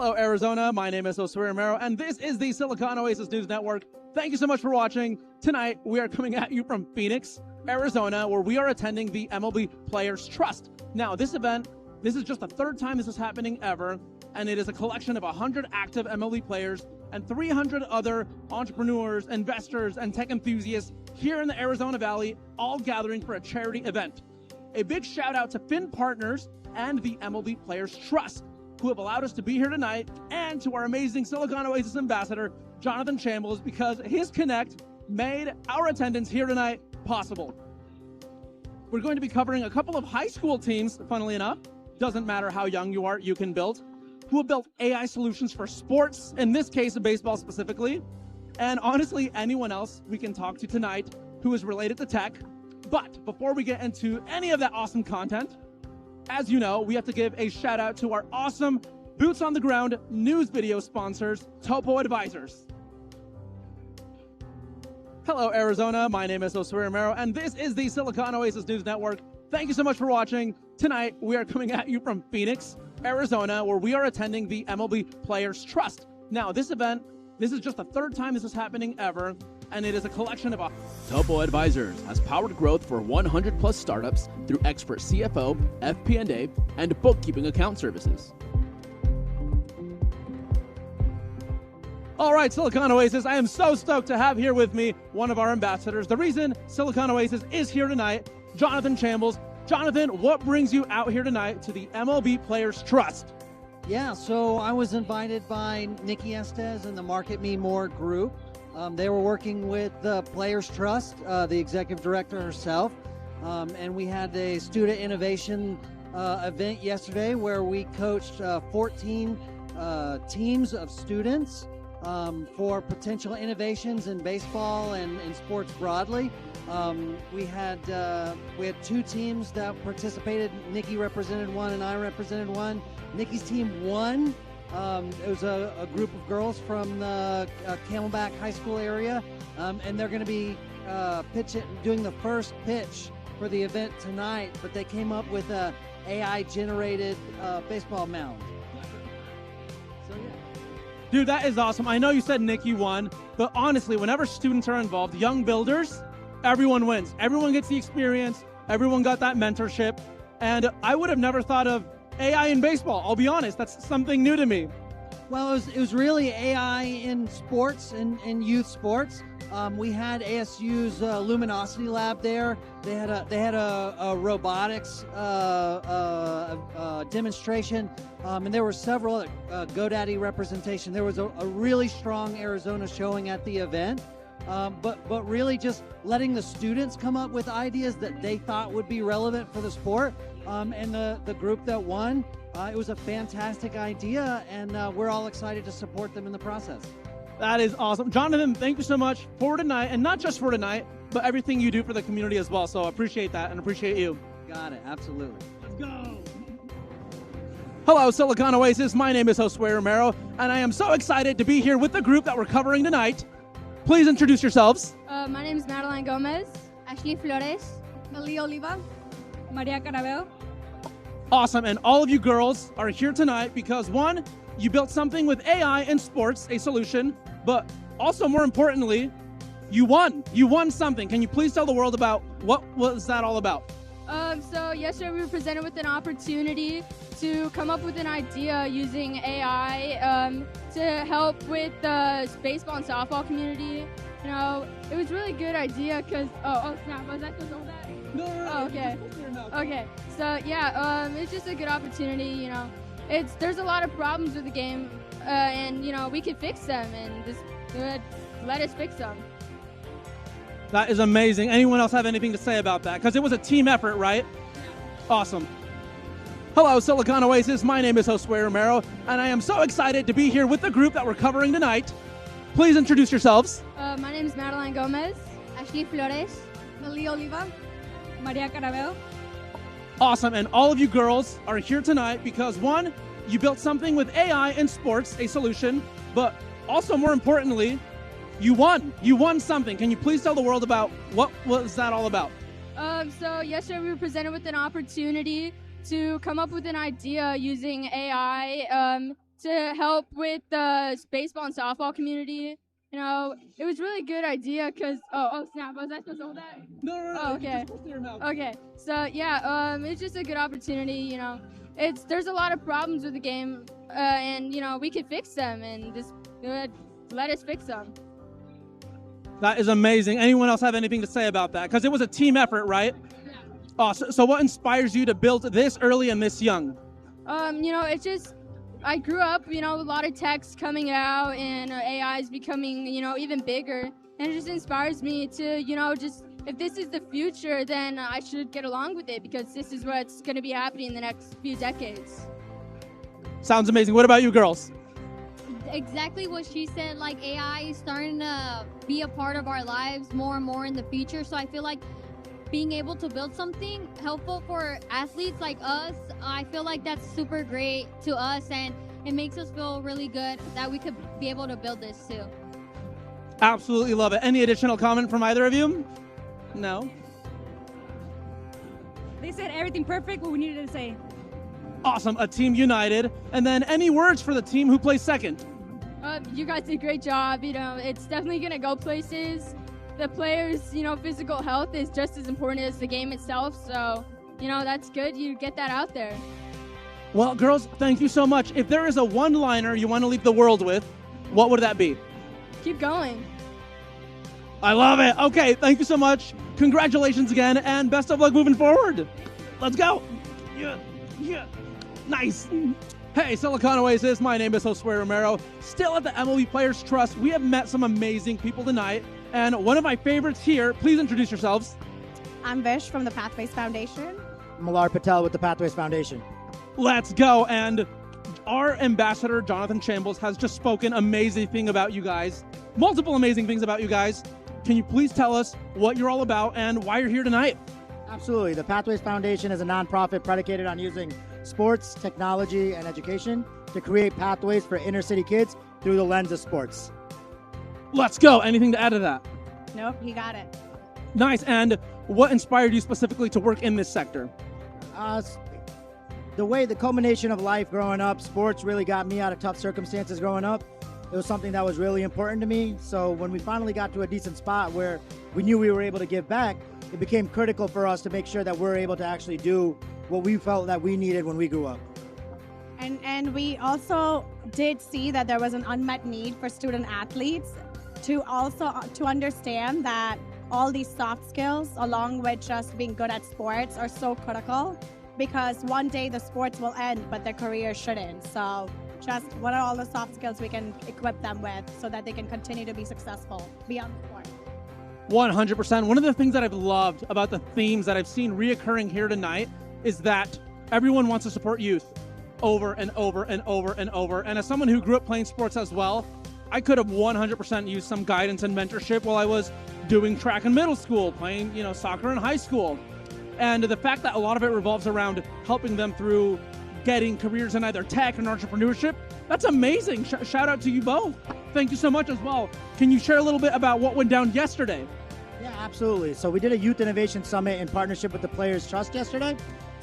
Hello, Arizona. My name is Josue Romero, and this is the Silicon Oasis News Network. Thank you so much for watching. Tonight, we are coming at you from Phoenix, Arizona, where we are attending the MLB Players Trust. Now, this event, this is just the third time this is happening ever, and it is a collection of 100 active MLB players and 300 other entrepreneurs, investors, and tech enthusiasts here in the Arizona Valley, all gathering for a charity event. A big shout out to Finn Partners and the MLB Players Trust, who have allowed us to be here tonight, and to our amazing Silicon Oasis ambassador, Jonathan Chambliss, because his connect made our attendance here tonight possible. We're going to be covering a couple of high school teams, funnily enough, doesn't matter how young you are, you can build, who have built AI solutions for sports, in this case, baseball specifically, and honestly, anyone else we can talk to tonight who is related to tech. But before we get into any of that awesome content, as you know, we have to give a shout out to our awesome boots on the ground news video sponsors, Topo Advisors. Hello, Arizona. My name is Josue Romero, and this is the Silicon Oasis News Network. Thank you so much for watching. Tonight, we are coming at you from Phoenix, Arizona, where we are attending the MLB Players Trust. Now, this event, this is just the third time this is happening ever, and it is a collection of Topo Advisors has powered growth for 100 plus startups through expert CFO, FP&A, and bookkeeping account services. All right, Silicon Oasis, I am so stoked to have here with me one of our ambassadors. The reason Silicon Oasis is here tonight, Jonathan Chambliss. Jonathan, what brings you out here tonight to the MLB Players Trust? Yeah, so I was invited by Nikki Estes and the Market Me More group. They were working with the Players Trust, the executive director herself, and we had a student innovation event yesterday where we coached 14 teams of students for potential innovations in baseball and in sports broadly. We had two teams that participated. Nikki represented one and I represented one. Nikki's team won. It was a group of girls from the Camelback High School area, and they're going to be doing the first pitch for the event tonight, but they came up with a AI-generated baseball mound. So, yeah. Dude, that is awesome. I know you said Nikki won, but honestly, whenever students are involved, young builders, everyone wins. Everyone gets the experience. Everyone got that mentorship, and I would have never thought of AI in baseball. I'll be honest, that's something new to me. Well, it was really AI in sports and in youth sports. We had ASU's Luminosity Lab there. They had a robotics demonstration, and there were several other GoDaddy representation. There was a really strong Arizona showing at the event. But really just letting the students come up with ideas that they thought would be relevant for the sport. And the group that won, it was a fantastic idea, and we're all excited to support them in the process. That is awesome. Jonathan, thank you so much for tonight, and not just for tonight, but everything you do for the community as well. So I appreciate that and appreciate you. Got it, absolutely. Let's go. Hello, Silicon Oasis. My name is Josue Romero, and I am so excited to be here with the group that we're covering tonight. Please introduce yourselves. My name is Madeline Gomez, Ashley Flores, Ali Oliva, Maria Carabeo. Awesome, and all of you girls are here tonight because one, you built something with AI in sports, a solution, but also more importantly, you won. You won something. Can you please tell the world about what was that all about? So yesterday we were presented with an opportunity to come up with an idea using AI to help with the baseball and softball community. You know, it was a really good idea because, oh snap, was I supposed to hold that? No. Oh, okay. Okay, so yeah, it's just a good opportunity, you know. There's a lot of problems with the game, and you know, we could fix them, and just let us fix them. That is amazing. Anyone else have anything to say about that? Because it was a team effort, right? Yeah. Awesome. Hello, Silicon Oasis. My name is Josue Romero, and I am so excited to be here with the group that we're covering tonight. Please introduce yourselves. My name is Madeline Gomez, Ashley Flores, Ali Oliva, Maria Carabeo. Awesome, and all of you girls are here tonight because one, you built something with AI in sports, a solution, but also more importantly, you won. You won something. Can you please tell the world about what was that all about? So yesterday we were presented with an opportunity to come up with an idea using AI to help with the baseball and softball community. It was really good idea because oh snap, was I supposed to hold that? No. Oh, okay. Just clear your mouth. Okay, so yeah, it's just a good opportunity. There's a lot of problems with the game, and we could fix them, and just let us fix them. That is amazing. Anyone else have anything to say about that? Because it was a team effort, right? Yeah. Oh, so what inspires you to build this early and this young? It's just I grew up, with a lot of techs coming out, and AI is becoming, even bigger, and it just inspires me to, just if this is the future, then I should get along with it because this is what's going to be happening in the next few decades. Sounds amazing. What about you girls? Exactly what she said, like AI is starting to be a part of our lives more and more in the future. So I feel like being able to build something helpful for athletes like us, I feel like that's super great to us, and it makes us feel really good that we could be able to build this too. Absolutely love it. Any additional comment from either of you? No? They said everything perfect, what we needed to say. Awesome. A team united. And then any words for the team who plays second? You guys did a great job. It's definitely going to go places. The players, physical health is just as important as the game itself. So, that's good. You get that out there. Well, girls, thank you so much. If there is a one-liner you want to leave the world with, what would that be? Keep going. I love it. Okay, thank you so much. Congratulations again, and best of luck moving forward. Let's go. Yeah. Nice. Hey, Silicon Oasis. My name is Josue Romero. Still at the MLB Players Trust. We have met some amazing people tonight, and one of my favorites here. Please introduce yourselves. I'm Vish from the Pathways Foundation. Malar Patel with the Pathways Foundation. Let's go. And our ambassador, Jonathan Chambliss, has just spoken amazing thing about you guys. Multiple amazing things about you guys. Can you please tell us what you're all about and why you're here tonight? Absolutely. The Pathways Foundation is a nonprofit predicated on using sports, technology, and education to create pathways for inner city kids through the lens of sports. Let's go. Anything to add to that? Nope, you got it. Nice. And what inspired you specifically to work in this sector? The culmination of life growing up, sports really got me out of tough circumstances growing up. It was something that was really important to me. So when we finally got to a decent spot where we knew we were able to give back, it became critical for us to make sure that we're able to actually do what we felt that we needed when we grew up. And we also did see that there was an unmet need for student athletes to understand that all these soft skills, along with just being good at sports, are so critical, because one day the sports will end, but their career shouldn't. So just what are all the soft skills we can equip them with so that they can continue to be successful beyond sport? 100%. One of the things that I've loved about the themes that I've seen reoccurring here tonight is that everyone wants to support youth over and over and over and over. And as someone who grew up playing sports as well, I could have 100% used some guidance and mentorship while I was doing track in middle school, playing, soccer in high school. And the fact that a lot of it revolves around helping them through getting careers in either tech and entrepreneurship, that's amazing. Shout out to you both. Thank you so much as well. Can you share a little bit about what went down yesterday? Yeah, absolutely. So we did a Youth Innovation Summit in partnership with the Players Trust yesterday.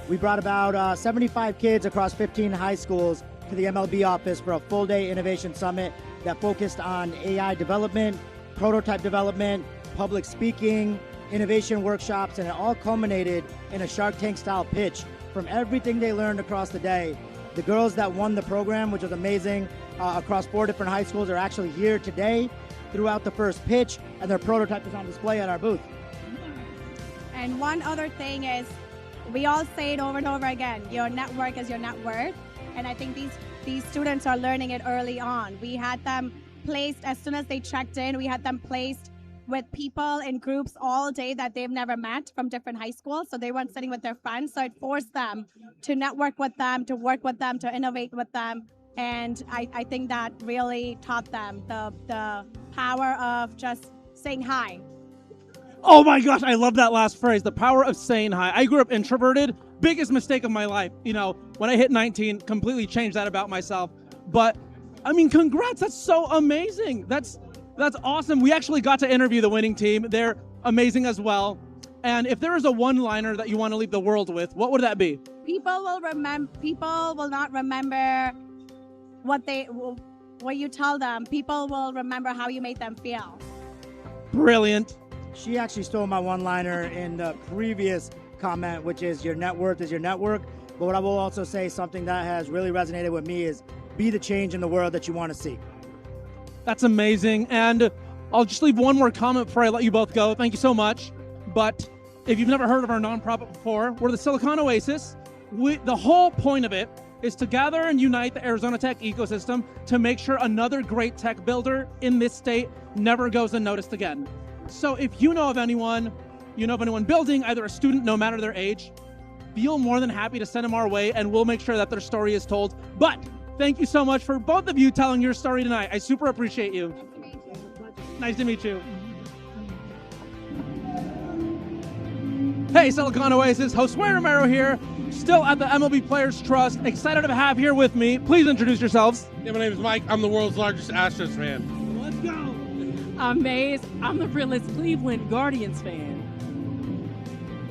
We brought about 75 kids across 15 high schools to the MLB office for a full-day innovation summit that focused on AI development, prototype development, public speaking, innovation workshops, and it all culminated in a Shark Tank style pitch from everything they learned across the day. The girls that won the program, which was amazing, across 4 different high schools, are actually here today throughout the first pitch, and their prototype is on display at our booth. And one other thing is, we all say it over and over again, your network is your net worth. And I think these students are learning it early on. We had them placed, as soon as they checked in, we had them placed with people in groups all day that they've never met from different high schools. So they weren't sitting with their friends. So it forced them to network with them, to work with them, to innovate with them. And I think that really taught them the power of just saying hi. Oh my gosh, I love that last phrase, the power of saying hi. I grew up introverted, biggest mistake of my life. When I hit 19, completely changed that about myself. But congrats, that's so amazing. That's awesome. We actually got to interview the winning team. They're amazing as well. And if there is a one-liner that you want to leave the world with, what would that be? People will not remember what you tell them, people will remember how you made them feel. Brilliant. She actually stole my one-liner in the previous comment, which is your net worth is your network. But what I will also say, something that has really resonated with me is be the change in the world that you want to see. That's amazing. And I'll just leave one more comment before I let you both go. Thank you so much. But if you've never heard of our nonprofit before, we're the Silicon Oasis. The whole point of it is to gather and unite the Arizona tech ecosystem to make sure another great tech builder in this state never goes unnoticed again. So if you know of anyone building, either a student, no matter their age, feel more than happy to send them our way, and we'll make sure that their story is told. But thank you so much for both of you telling your story tonight. I super appreciate you. Nice to meet you. Hey, Silicon Oasis, Josue Romero here, still at the MLB Players Trust. Excited to have here with me. Please introduce yourselves. Yeah, my name is Mike. I'm the world's largest Astros fan. Let's go. I'm Maze. I'm the realest Cleveland Guardians fan.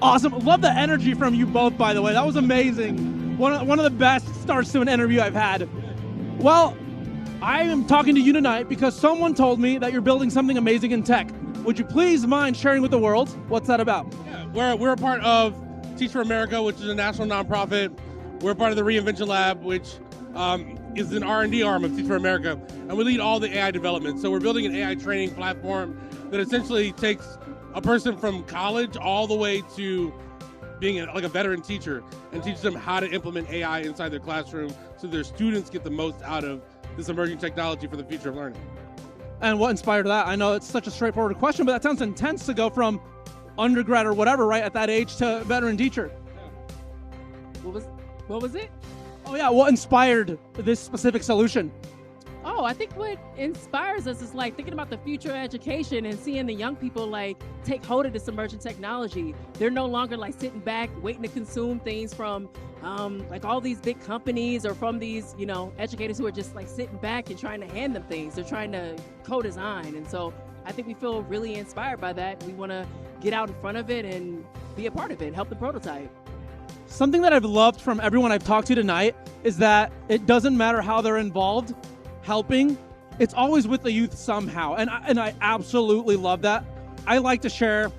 Awesome. Love the energy from you both, by the way. That was amazing. One of the best starts to an interview I've had. Well, I am talking to you tonight because someone told me that you're building something amazing in tech. Would you please mind sharing with the world what's that about? Yeah, we're a part of Teach for America, which is a national nonprofit. We're a part of the Reinvention Lab, which is an R&D arm of Teach for America, and we lead all the AI development. So we're building an AI training platform that essentially takes a person from college all the way to being like a veteran teacher and teaches them how to implement AI inside their classroom so their students get the most out of this emerging technology for the future of learning. And what inspired that? I know it's such a straightforward question, but that sounds intense to go from undergrad or whatever, right, at that age to veteran teacher. What was it? Oh yeah, what inspired this specific solution? Oh, I think what inspires us is like thinking about the future of education and seeing the young people like take hold of this emerging technology. They're no longer like sitting back waiting to consume things from like all these big companies or from these, educators who are just like sitting back and trying to hand them things. They're trying to co-design. And so I think we feel really inspired by that. We want to get out in front of it and be a part of it, help the prototype. Something that I've loved from everyone I've talked to tonight is that it doesn't matter how they're involved helping, it's always with the youth somehow. And I absolutely love that. I like to share.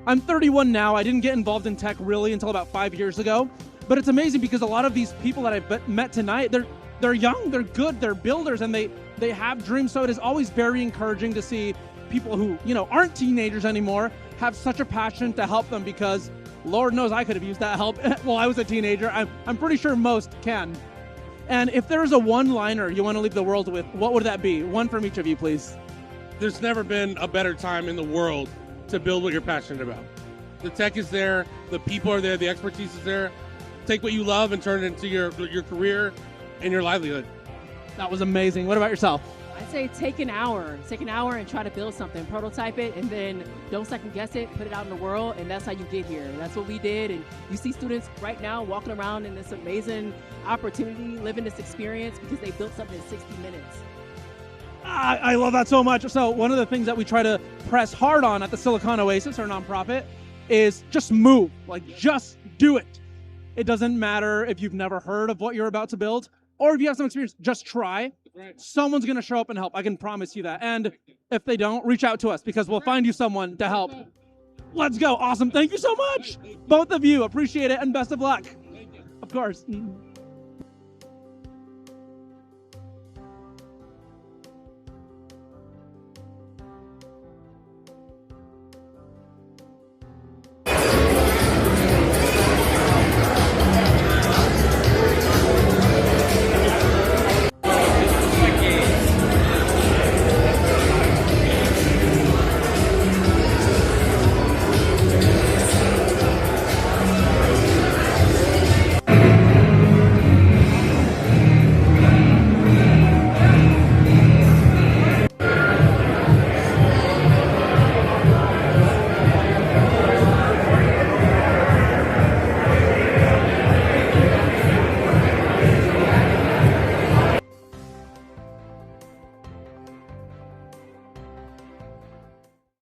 I'm 31 now. I didn't get involved in tech really until about 5 years ago. But it's amazing because a lot of these people that I've met tonight, they're young, they're good, they're builders, and they have dreams. So it is always very encouraging to see people who, aren't teenagers anymore have such a passion to help them, because Lord knows I could have used that help while I was a teenager. I'm pretty sure most can. And if there's a one-liner you want to leave the world with, what would that be? One from each of you, please. There's never been a better time in the world to build what you're passionate about. The tech is there, the people are there, the expertise is there. Take what you love and turn it into your career and your livelihood. That was amazing. What about yourself? I'd say take an hour and try to build something, prototype it, and then don't second guess it, put it out in the world, and that's how you get here. That's what we did, and you see students right now walking around in this amazing opportunity, living this experience because they built something in 60 minutes. I love that so much. So one of the things that we try to press hard on at the Silicon Oasis, our nonprofit, is just move, just do it. It doesn't matter if you've never heard of what you're about to build, or if you have some experience, just try. Right. Someone's going to show up and help. I can promise you that. And if they don't, reach out to us because we'll find you someone to help. Let's go. Awesome. Thank you so much. Both of you. Appreciate it and best of luck. Of course.